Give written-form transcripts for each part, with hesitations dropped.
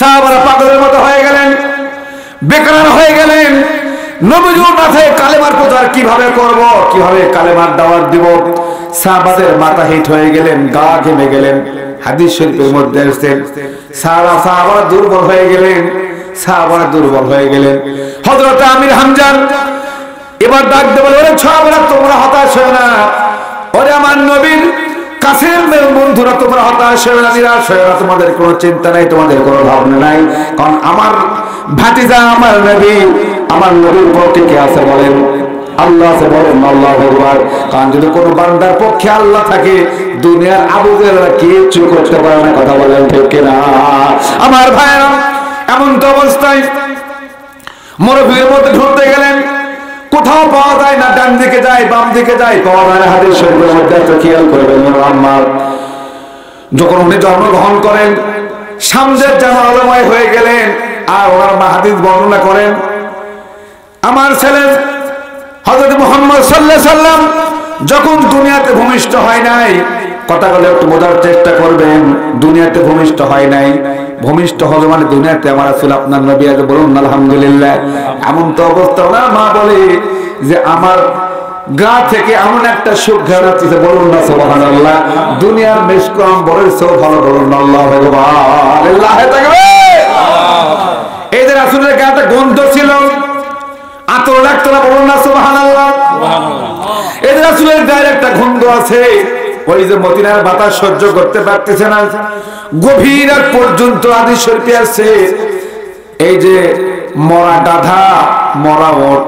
সাহাবারা পাগলের মতো হয়ে গেলেন, বেকার হয়ে গেলেন। নবীজির মাথায় কালেমার প্রচার কিভাবে করব, কিভাবে কালেমার দাওয়াত দিব। সাহাবাদের মাথা হিট হয়ে গেলেন, গা ঘেমে গেলেন। হাদিস শরীফের মধ্যে আছে সাহাবারা দুর্বল হয়ে গেলেন, সাহাবারা দুর্বল হয়ে গেলেন। হযরত আমির হামজা এবার ডাক দিয়ে বলে, ওরে সাহাবারা তোমরা হতাশ হও না, ওরে আমার নবীর কাছের বন্ধুরা তোমরা হতাশ হও না, নিরাশ হও না, তোমাদের কোনো চিন্তা নাই, তোমাদের কোনো ভাবনা নাই। কারণ আমার ভাতিজা আমার নবী, আমার নবীর পক্ষে কে আছে বলেন? আল্লাহ আছে, বলেন আল্লাহু আকবার। কারণ যদি কোনো বান্দার পক্ষে আল্লাহ থাকে, দুনিয়ার আবু জাহেলরা কিচ্ছু করতে পারে না। কথা বলেন ঠিক কিনা? আমার ভাইরা, এমন তো অবস্থায় মরুভূমির মধ্যে ঢুকতে গেলেন, কোথাও পাওয়া যায় না, ডান দিকে যায় বাম দিকে যায়, পাওয়া যায় না। হাদিস শরীফের মধ্যে একটা খেয়াল করবেন, আম্মার যখন উনি জন্মগ্রহণ করেন, সামনের যেন আলোময় হয়ে গেলেন। আর ওনার মা হাদিস বর্ণনা করেন, আমার ছেলে হযরত মুহাম্মদ সাল্লাল্লাহু আলাইহি সাল্লাম যখন দুনিয়াতে ভূমিষ্ঠ হয় নাই, কথাগুলো একটু বোঝার চেষ্টা করবেন, দুনিয়াতে ভূমিষ্ঠ হয় নাই। ভূমিষ্ঠ হলো মানে দুনিয়াতে আমার রাসূল আপনার নবী আছে, বলুন আলহামদুলিল্লাহ। এমন তো অবস্থা না, মা বলে যে আমার গা থেকে এমন একটা সুখ ঘ্রাণ আসছে, বলুন না সুবহানাল্লাহ। দুনিয়ার মেশকম বড় সব ভালো, বলুন আল্লাহু আকবার, আল্লাহু তাকবীর। এই যে রাসূলের গাটা গন্ধ ছিল, আতর লাগতো না, বলুন না সুবহানাল্লাহ। এই যে রাসূলের গায়ে একটা গন্ধ আছে, ওই যে মদিনার বাতাস সহ্য করতে পারতেছে না, গভীর রাত পর্যন্ত হাদিস শরীফে আছে এই যে মরা গাধা, মরা ওট,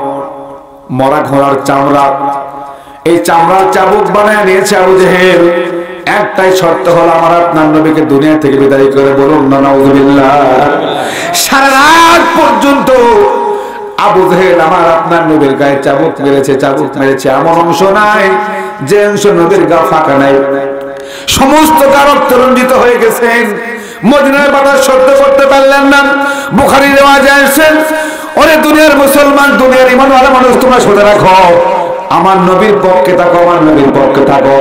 মরা ঘোড়ার চামড়া, এই চামড়ার চাবুক বানায় নিয়েছে আবু জেহেল। একটাই শর্ত হলো, আমার আপনার নবীকে দুনিয়া থেকে বিদায় করে, বলুন না নাউযুবিল্লাহ। সারা রাত পর্যন্ত আবু জেহেল আমার আপনার নবীর গায়ে চাবুক মেরেছে, চাবুক মেরেছে। এমন অংশ নাই যে অংশ নবীর গা ফাঁকা নাই, সমস্ত গা রক্তরঞ্জিত হয়ে গেছেন। মদিনার বাতাস সহ্য করতে পারলেন না। বুখারীর রিওয়ায়ে আসেন, ওরে দুনিয়ার মুসলমান, দুনিয়ার ঈমানওয়ালা মানুষ, তোমরা শুনে রাখো, আমার নবীর পক্ষে থাকো, আমার নবীর পক্ষে থাকো।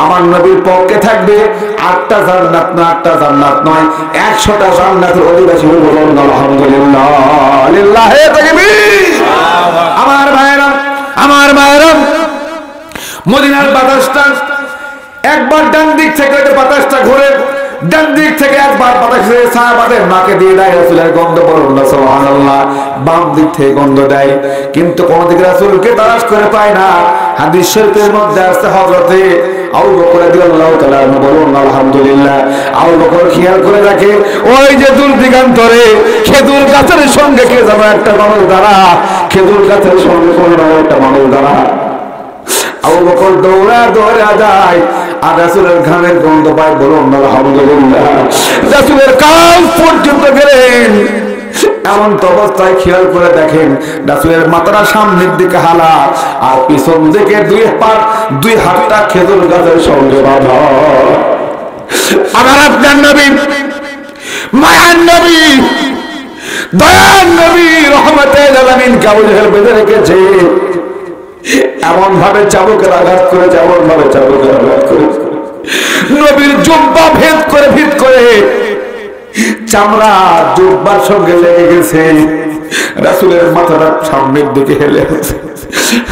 আমার নবীর পক্ষে থাকবে 8টা জান্নাত না, 8টা জান্নাত নয়, 100টা জান্নাতের অধিবাসী হবে, বলুন আলহামদুলিল্লাহ, লিল্লাহি তাকবীর। আমার ভাইরা, আমার মায়েরা, মদিনার বাতাসটা একবার ডান দিক থেকে বাতাসটা ঘুরে, ডান দিক থেকে একবার বাতাস সাহাবাদের নাকে দিয়ে দেয়, রাসূলের গন্ধ, বলুন না সুবহানাল্লাহ। বাম দিক থেকে গন্ধ দেয়, কিন্তু কোন দিকে রাসূলকে তালাশ করে পায় না। হাদিস শরীফের মধ্যে আছে হযরতে আবু বকর রাদিয়াল্লাহু তাআলা আনহু, বলুন আলহামদুলিল্লাহ। আবু বকর খেয়াল করে রাখে, ওই যে দূর দিগান্তরে খেজুর গাছের সঙ্গে কে যেন একটা মানুষ দাঁড়া, খেজুর গাছের সঙ্গে কোন একটা মানুষ দাঁড়া। আবু বকর দৌড়া দৌড়া যায়, আর রাসূলের ঘামের গন্ধ পায়, বলুন আলহামদুলিল্লাহ। রাসূলের কাছ পর্যন্ত গেলেন। এমন তো অবস্থায় খেয়াল করে দেখেন, রাসূলের মাথাটা সামনের দিকে হালা, আর পিছন দিকে দুই হাতটা খেজুর গাছের সঙ্গে বাঁধা। আমার আপনার নবী, মায়ার নবী, দয়ার নবী, রহমতের আলামিন আবু জেহেল বেঁধে রেখেছে। এমন ভাবে চাবুকের আঘাত করেছে, এমন ভাবে চাবুকের আঘাত করেছে, নবীর জুব্বা ভেদ করে চামড়া জুব্বার সঙ্গে লেগে গেছে। রাসূলের মাথাটা সামনের দিকে হেলে গেছে।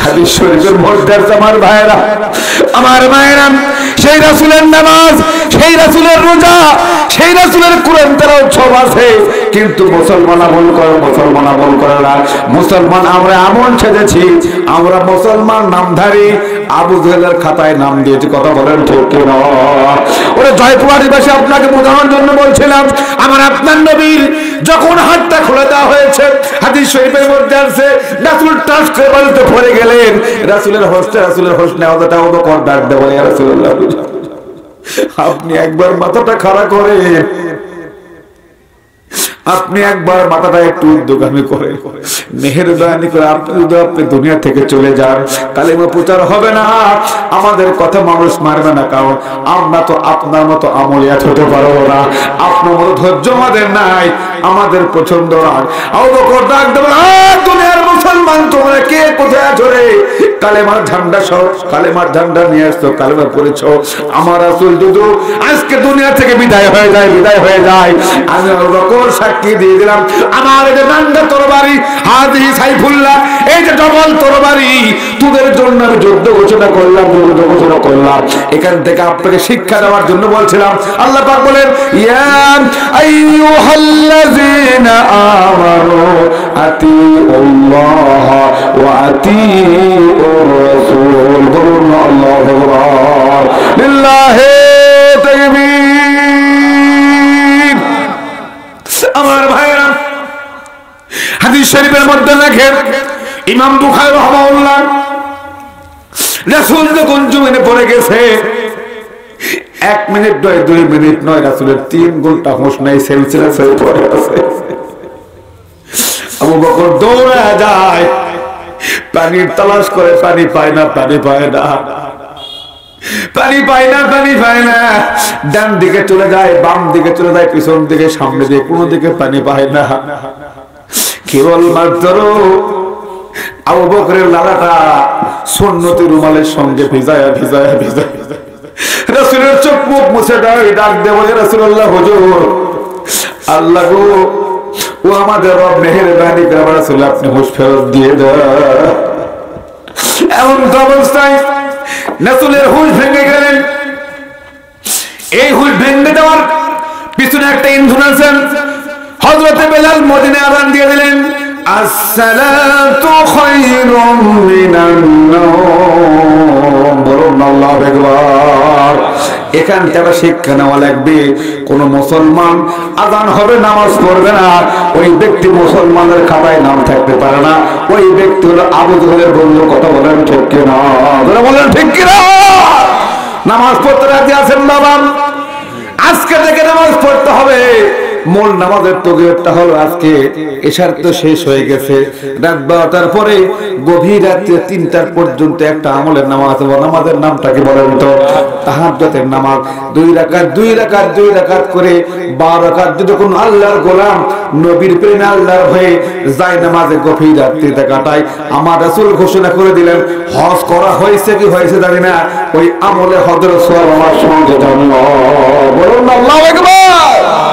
হাদিস শরীফের মধ্যে আছে, আমার ভাইরা, আমার মায়েরা, সেই রাসূলের নামাজ, সেই রাসূলের রোজা, সেই রাসূলের কোরআন তেলাওয়াত সব আছে, কিন্তু মুসলমান আমল করে, মুসলমান আমল করে না। মুসলমান আমরা এমন ছেড়েছি, আমরা মুসলমান নামধারী আবু জেহেলের খাতায় নাম দিয়েছি। কথা বলেন ঠিক কি না? ওরে জয়পুরহাটের ভাষা আপনাকে বোঝানোর জন্য বলছিলাম, আমার আপনার নবীর যখন হাতটা খুলে দেওয়া হয়েছে, হাদিস শরীফের মধ্যে আছে রাসূল টাচ করে বলতে পড়ে গেলেন, রাসূলের হোশ নেওয়াটা আবু বকর ডাক দেয়, বলে ইয়া রাসূলুল্লাহ, আপনি একবার মাথাটা খাড়া করেন, আপনি একবার মাথাটা একটু উদ্যোগামী করে মেহেরবানি করে আপনি দুনিয়া থেকে চলে যান, কালেমা প্রচার হবে না, আমাদের কথা মানুষ মারবে না, কারণ আমরা তো আপনার মতো আমলিয়াত হতে পারবো না, আপনার মতো ধৈর্য আমাদের নাই, আমাদের পছন্দ নয়। আবু বকর ডাক দেবেন, দুনিয়ার মুসলমান তোমরা কে কোথায় আছো রে? কালেমার ঝান্ডা সহ কালেমার ঝান্ডা নিয়ে আসতো, কালেমা পড়েছো। আমার রাসূল যদি আজকে দুনিয়া থেকে বিদায় হয়ে যায়, আমি আবু বকর সাক্ষী দিয়ে দিলাম, আমার এই যে নাঙ্গা তরবারি, হাদিহি সাইফুল্লাহ, এই যে ডবল তরবারি, তোদের জন্য আমি যুদ্ধ ঘোষণা করলাম। এখান থেকে আপনাকে শিক্ষা দেওয়ার জন্য বলছিলাম। আল্লাহ পাক বলেন, ইয়া আইয়ুহাল্লাযীনা আমানু আতিউল্লাহ ওয়া আতিউর রাসূল। বলুন আল্লাহু আকবার, লিল্লাহি তাকবীর। আমার ভাইরা, হাদিস শরীফের মধ্যে লেখেন ইমাম বুখারী রাহিমাহুল্লাহ, রাসূল যখন জমিনে পড়ে গেছে, 1 মিনিট নয় 2 মিনিট নয়, রাসূলের 3 ঘন্টা হুঁশ নাই, সেলসিলা ছেড়ে পড়ে আছে। আবু বকর দৌড়ে যায়, পানির তালাশ করে, পানি পায় না। ডান দিকে চলে যায়, বাম দিকে চলে যায়, পিছন দিকে, সামনে দিকে, কোনো দিকে পানি পায় না। কেবল মাত্র আবু বকরের লালাটা সুন্নতি রুমালের সঙ্গে ভিজায় রাসূলের চোখ মুখ মুছে দেয়, ডাক দিয়ে বলে, রাসূলুল্লাহ হুজুর, আল্লাহ গো, ও আমাদের রব মেহেরবানি করে রাসূল আপনি হুঁশ ফেরত দিয়ে দেন। এমন অবস্থায় রাসূলের হুঁশ ভেঙে গেলেন। এই হুঁশ ভেঙে দেওয়ার পিছনে একটা ইন্ধন আছে। হযরতে বেলাল মদিনায় আযান দিয়ে দিলেন, আসসালাতু খায়রুম মিনান নাওম। বলুন আল্লাহু আকবার। এখান থেকে শিক্ষা নেওয়া লাগবে, কোন মুসলমান আযান হবে নামাজ পড়বে না, ওই ব্যক্তি মুসলমানের খাতায় নাম থাকতে পারে না। ওই ব্যক্তি হলো আবু জেহেলের বন্ধু। কথা বলেন ঠিক কিনা? বলেন ঠিক কিনা? নামাজ পড়তে রাজি আছেন বাবা? আজকে থেকে নামাজ পড়তে হবে। মূল নামাজের তকবীরটা হলো আজকে এশার তো শেষ হয়ে গেছে, রাত 12টার পরে গভীর রাত্রে 3টা পর্যন্ত একটা আমলের নামাজ হবে। নামাজের নামটা কি বলেন তো? তাহাজ্জুদের নামাজ। 2 রাকাত করে 12 রাকাত যদি কোন আল্লাহর গোলাম নবীর প্রেমে আল্লাহর হয়ে যায় নামাজে গভীর রাত্রিতে কাটায়, আমার রাসূল ঘোষণা করে দিলেন, হজ করা হয়েছে কি হয়েছে জানি না, ওই আমলে হজের সওয়াব আমার সঙ্গে জন্ম। বলুন আল্লাহু আকবার।